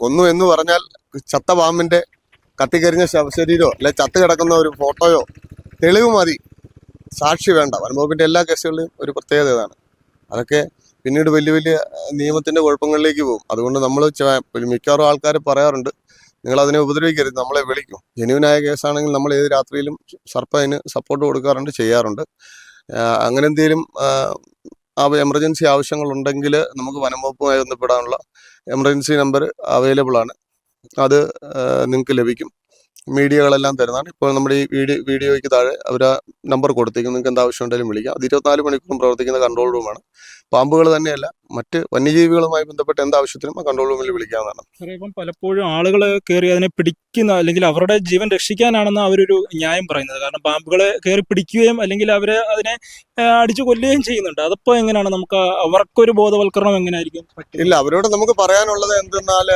കൊന്നു എന്ന് പറഞ്ഞാൽ ചത്ത പാമ്പിന്റെ കത്തിക്കരിഞ്ഞ ശവശരീരമോ അല്ലെ ചത്ത് കിടക്കുന്ന ഒരു ഫോട്ടോയോ തെളിവ് മതി, സാക്ഷി വേണ്ട. വനംവകുപ്പിന്റെ എല്ലാ കേസുകളിലും ഒരു പ്രത്യേകത ഇതാണ്. അതൊക്കെ പിന്നീട് വലിയ വലിയ നിയമത്തിന്റെ കുഴപ്പങ്ങളിലേക്ക് പോകും. അതുകൊണ്ട് നമ്മൾ മിക്കവാറും ആൾക്കാർ പറയാറുണ്ട്, നിങ്ങൾ അതിനെ ഉപദ്രവിക്കരുത്, നമ്മളെ വിളിക്കും. ജെന്യൂനായ കേസാണെങ്കിൽ നമ്മൾ ഏത് രാത്രിയിലും സർപ്പം അതിന് സപ്പോർട്ട് കൊടുക്കാറുണ്ട്, ചെയ്യാറുണ്ട്. അങ്ങനെ എന്തെങ്കിലും എമർജൻസി ആവശ്യങ്ങളുണ്ടെങ്കിൽ നമുക്ക് വനംവകുപ്പുമായി ബന്ധപ്പെടാനുള്ള എമർജൻസി നമ്പർ അവൈലബിൾ ആണ്. അത് നിങ്ങൾക്ക് ലഭിക്കും. മീഡിയകളെല്ലാം തരുന്നതാണ്. ഇപ്പോൾ നമ്മുടെ ഈ വീഡിയോയ്ക്ക് താഴെ അവർ ആ നമ്പർ കൊടുത്തേക്കും. നിങ്ങൾക്ക് എന്ത് ആവശ്യം ഉണ്ടെങ്കിലും വിളിക്കാം. അത് 24 മണിക്കൂറും പ്രവർത്തിക്കുന്ന കൺട്രോൾ റൂമാണ്. പാമ്പുകൾ തന്നെയല്ല, മറ്റ് വന്യജീവികളുമായി ബന്ധപ്പെട്ട് എന്താവശ്യത്തിനും ആ കൺട്രോൾ റൂമിൽ വിളിക്കാവുന്നതാണ്. ഇപ്പം പലപ്പോഴും ആളുകൾ കയറി അതിനെ പിടിക്കുന്ന അല്ലെങ്കിൽ അവരുടെ ജീവൻ രക്ഷിക്കാനാണെന്ന് അവരൊരു ന്യായം പറയുന്നത്. കാരണം പാമ്പുകളെ കയറി പിടിക്കുകയും അല്ലെങ്കിൽ അവരെ അതിനെ അടിച്ചു കൊല്ലുകയും ചെയ്യുന്നുണ്ട്. അതിപ്പോൾ എങ്ങനെയാണ് നമുക്ക് അവർക്കൊരു ബോധവൽക്കരണം എങ്ങനെയായിരിക്കും? ഇല്ല, അവരോട് നമുക്ക് പറയാനുള്ളത് എന്തെന്നാൽ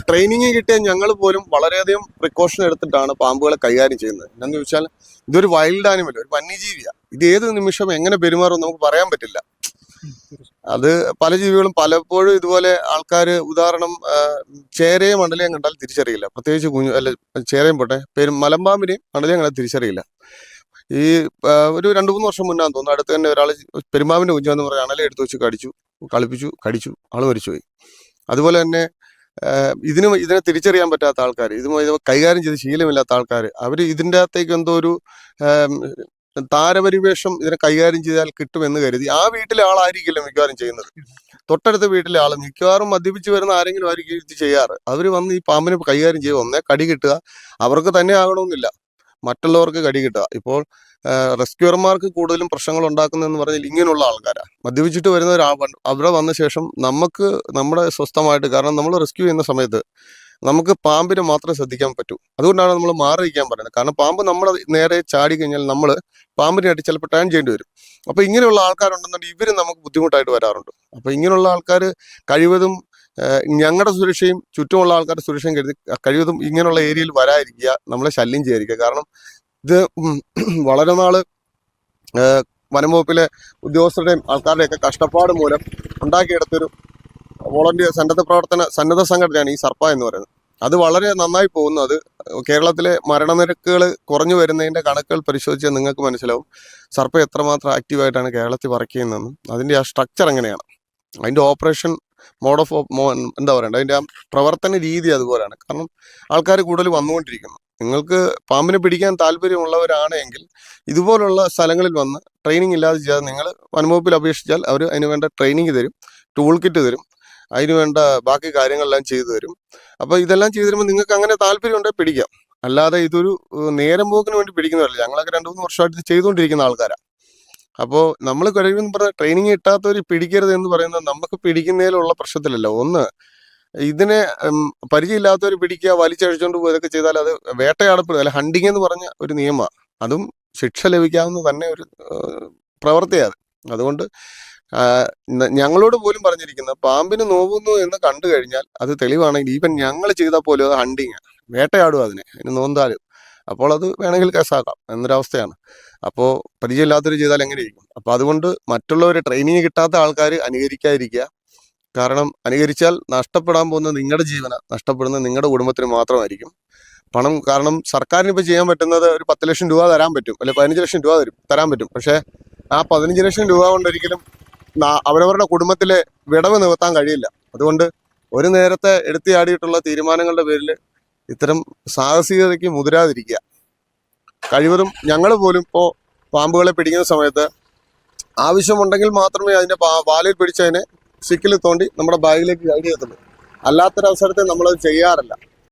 ട്രെയിനിങ് കിട്ടിയ ഞങ്ങൾ പോലും വളരെയധികം പ്രിക്കോഷൻ എടുത്തിട്ടാണ് പാമ്പുകളെ കൈകാര്യം ചെയ്യുന്നത്. എന്താണെന്ന് ചോദിച്ചാൽ ഇതൊരു വൈൽഡ് ആനിമൽ, ഒരു വന്യജീവിയാണ്. ഇത് ഏത് നിമിഷം എങ്ങനെ പെരുമാറും നമുക്ക് പറയാൻ പറ്റില്ല. അത് പല ജീവികളും പലപ്പോഴും ഇതുപോലെ ആൾക്കാർ, ഉദാഹരണം ചേരയും മണലയും കണ്ടാൽ തിരിച്ചറിയില്ല. പ്രത്യേകിച്ച് ചേരയും പോട്ടെ, മലമ്പാമ്പിനെയും മണലയും കണ്ടാൽ തിരിച്ചറിയില്ല. ഈ ഒരു 2-3 വർഷം മുന്നാന്ന് തോന്നുന്നു, അടുത്ത് തന്നെ ഒരാൾ പെരുമ്പാമ്പിന്റെ കുഞ്ഞെന്ന് പറഞ്ഞ അണലെ എടുത്തു വെച്ച് കടിച്ചു, ആള് മരിച്ചുപോയി. അതുപോലെ തന്നെ ഇതിനെ തിരിച്ചറിയാൻ പറ്റാത്ത ആൾക്കാർ, ഇത് കൈകാര്യം ചെയ്ത് ശീലമില്ലാത്ത ആൾക്കാർ, അവർ ഇതിൻ്റെ അകത്തേക്ക് എന്തോ ഒരു താരപരിവേഷം ഇതിനെ കൈകാര്യം ചെയ്താൽ കിട്ടുമെന്ന് കരുതി ആ വീട്ടിലെ ആളായിരിക്കില്ല മിക്കവാറും ചെയ്യുന്നത്. തൊട്ടടുത്ത വീട്ടിലെ ആൾ മിക്കവാറും മദ്യപിച്ച് വരുന്ന ആരെങ്കിലും ആയിരിക്കും ഇത് ചെയ്യാറ്. അവർ വന്ന് ഈ പാമ്പിനെ കൈകാര്യം ചെയ്യുക, ഒന്നേ കടി കിട്ടുക, അവർക്ക് തന്നെ ആകണമെന്നില്ല, മറ്റുള്ളവർക്ക് കടി കിട്ടുക. ഇപ്പോൾ റെസ്ക്യൂർമാർക്ക് കൂടുതലും പ്രശ്നങ്ങൾ ഉണ്ടാക്കുന്നതെന്ന് പറഞ്ഞാൽ ഇങ്ങനെയുള്ള ആൾക്കാരാണ്. മദ്യപിച്ചിട്ട് വരുന്ന അവിടെ വന്ന ശേഷം നമുക്ക് നമ്മുടെ സ്വസ്ഥമായിട്ട്, കാരണം നമ്മൾ റെസ്ക്യൂ ചെയ്യുന്ന സമയത്ത് നമുക്ക് പാമ്പിനെ മാത്രമേ ശ്രദ്ധിക്കാൻ പറ്റൂ. അതുകൊണ്ടാണ് നമ്മൾ മാറിയിരിക്കാൻ പറയുന്നത്. കാരണം പാമ്പ് നമ്മളെ നേരെ ചാടി കഴിഞ്ഞാൽ നമ്മൾ പാമ്പിനെ ആയിട്ട് ചിലപ്പോൾ ടേൺ ചെയ്യേണ്ടി വരും. അപ്പോൾ ഇങ്ങനെയുള്ള ആൾക്കാരുണ്ടെന്നുണ്ടെങ്കിൽ ഇവർ നമുക്ക് ബുദ്ധിമുട്ടായിട്ട് വരാറുണ്ട്. അപ്പോൾ ഇങ്ങനെയുള്ള ആൾക്കാർ കഴിവതും ഞങ്ങളുടെ സുരക്ഷയും ചുറ്റുമുള്ള ആൾക്കാരുടെ സുരക്ഷയും കരുതി കഴിവതും ഇങ്ങനെയുള്ള ഏരിയയിൽ വരാതിരിക്കുക, നമ്മളെ ശല്യം ചെയ്യാതിരിക്കുക. കാരണം ഇത് വളരെ നാള് വനംവകുപ്പിലെ ഉദ്യോഗസ്ഥരുടെയും ആൾക്കാരുടെയൊക്കെ കഷ്ടപ്പാട് മൂലം ഉണ്ടാക്കിയെടുത്തൊരു വോളണ്ടിയർ സന്നദ്ധ സംഘടനയാണ് ഈ സർപ്പ എന്ന് പറയുന്നത്. അത് വളരെ നന്നായി പോകുന്നു. അത് കേരളത്തിലെ മരണനിരക്കുകൾ കുറഞ്ഞു വരുന്നതിൻ്റെ കണക്കുകൾ പരിശോധിച്ചാൽ നിങ്ങൾക്ക് മനസ്സിലാവും സർപ്പ എത്രമാത്രം ആക്റ്റീവായിട്ടാണ് കേരളത്തിൽ വർക്ക് ചെയ്യുന്നതെന്നും അതിൻ്റെ ആ സ്ട്രക്ചർ എങ്ങനെയാണ്, അതിൻ്റെ ഓപ്പറേഷൻ മോഡ് ഓഫ് എന്താ പറയണ്ടത്, അതിൻ്റെ ആ പ്രവർത്തന രീതി അതുപോലെയാണ്. കാരണം ആൾക്കാർ കൂടുതൽ വന്നുകൊണ്ടിരിക്കുന്നു. നിങ്ങൾക്ക് പാമ്പിനെ പിടിക്കാൻ താല്പര്യമുള്ളവരാണെങ്കിൽ ഇതുപോലുള്ള സ്ഥലങ്ങളിൽ വന്ന് ട്രെയിനിങ് ഇല്ലാതെ ചെയ്യാതെ നിങ്ങൾ വനംവകുപ്പിൽ അപേക്ഷിച്ചാൽ അവർ അതിന് വേണ്ട ട്രെയിനിങ് തരും, ടൂൾ കിറ്റ് തരും, അതിന് വേണ്ട ബാക്കി കാര്യങ്ങളെല്ലാം ചെയ്തു തരും. അപ്പോൾ ഇതെല്ലാം ചെയ്തു തരുമ്പോൾ നിങ്ങൾക്ക് അങ്ങനെ താല്പര്യമുണ്ടെങ്കിൽ പിടിക്കാം. അല്ലാതെ ഇതൊരു നേരം പോക്കിന് വേണ്ടി പിടിക്കുന്നവരല്ല. ഞങ്ങളൊക്കെ 2-3 വർഷമായിട്ട് ഇത് ചെയ്തുകൊണ്ടിരിക്കുന്ന ആൾക്കാരാണ്. അപ്പോൾ നമ്മൾ കഴിവെന്ന് പറഞ്ഞാൽ ട്രെയിനിങ് കിട്ടാത്തവർ പിടിക്കരുത് എന്ന് പറയുന്നത് നമുക്ക് പിടിക്കുന്നതിലുള്ള പ്രശ്നത്തിലല്ല. ഒന്ന്, ഇതിനെ പരിചയമില്ലാത്തവർ പിടിക്കുക, വലിച്ചഴിച്ചുകൊണ്ട് പോയി ഇതൊക്കെ ചെയ്താൽ അത് വേട്ടയാടപ്പെടുക, അല്ല ഹണ്ടിങ് എന്ന് പറഞ്ഞ ഒരു നിയമമാണ്. അതും ശിക്ഷ ലഭിക്കാവുന്ന തന്നെ ഒരു പ്രവൃത്തിയാണ്. അതുകൊണ്ട് ഞങ്ങളോട് പോലും പറഞ്ഞിരിക്കുന്നത് പാമ്പിന് നോവുന്നു എന്ന് കണ്ടു കഴിഞ്ഞാൽ അത് തെളിവാണെങ്കിൽ ഈവൻ ഞങ്ങൾ ചെയ്താൽ പോലും അത് ഹണ്ടിങ്, വേട്ടയാടുക, അതിന് നോന്താലും അപ്പോൾ അത് വേണമെങ്കിൽ കേസാക്കാം എന്നൊരവസ്ഥയാണ്. അപ്പോൾ പരിചയമില്ലാത്തവർ ചെയ്താൽ എങ്ങനെയിരിക്കും? അപ്പോൾ അതുകൊണ്ട് മറ്റുള്ളവർ ട്രെയിനിങ് കിട്ടാത്ത ആൾക്കാർ അനുകരിക്കാതിരിക്കുക. കാരണം അനുകരിച്ചാൽ നഷ്ടപ്പെടാൻ പോകുന്നത് നിങ്ങളുടെ ജീവനാണ്, നഷ്ടപ്പെടുന്നത് നിങ്ങളുടെ കുടുംബത്തിന് മാത്രമായിരിക്കും. പണം, കാരണം സർക്കാരിന് ഇപ്പോൾ ചെയ്യാൻ പറ്റുന്നത് ഒരു 10 ലക്ഷം രൂപ തരാൻ പറ്റും, അല്ലെ 15 ലക്ഷം രൂപ തരാൻ പറ്റും. പക്ഷേ ആ 15 ലക്ഷം രൂപ കൊണ്ടൊരിക്കലും അവരവരുടെ കുടുംബത്തിലെ വിടവ് നികത്താൻ കഴിയില്ല. അതുകൊണ്ട് ഒരു നേരത്തെ എടുത്തിയാടിയിട്ടുള്ള തീരുമാനങ്ങളുടെ പേരിൽ ഇത്തരം സാഹസികതയ്ക്ക് മുതിരാതിരിക്കുക. കഴിവതും ഞങ്ങൾ പോലും ഇപ്പോൾ പാമ്പുകളെ പിടിക്കുന്ന സമയത്ത് ആവശ്യമുണ്ടെങ്കിൽ മാത്രമേ അതിൻ്റെ വാലിൽ പിടിച്ചതിനെ സിക്കിൽ തോണ്ടി നമ്മുടെ ബാഗിലേക്ക് കയറ്റി എത്തുള്ളൂ. അല്ലാത്തൊരവസരത്തിൽ നമ്മളത് ചെയ്യാറില്ല.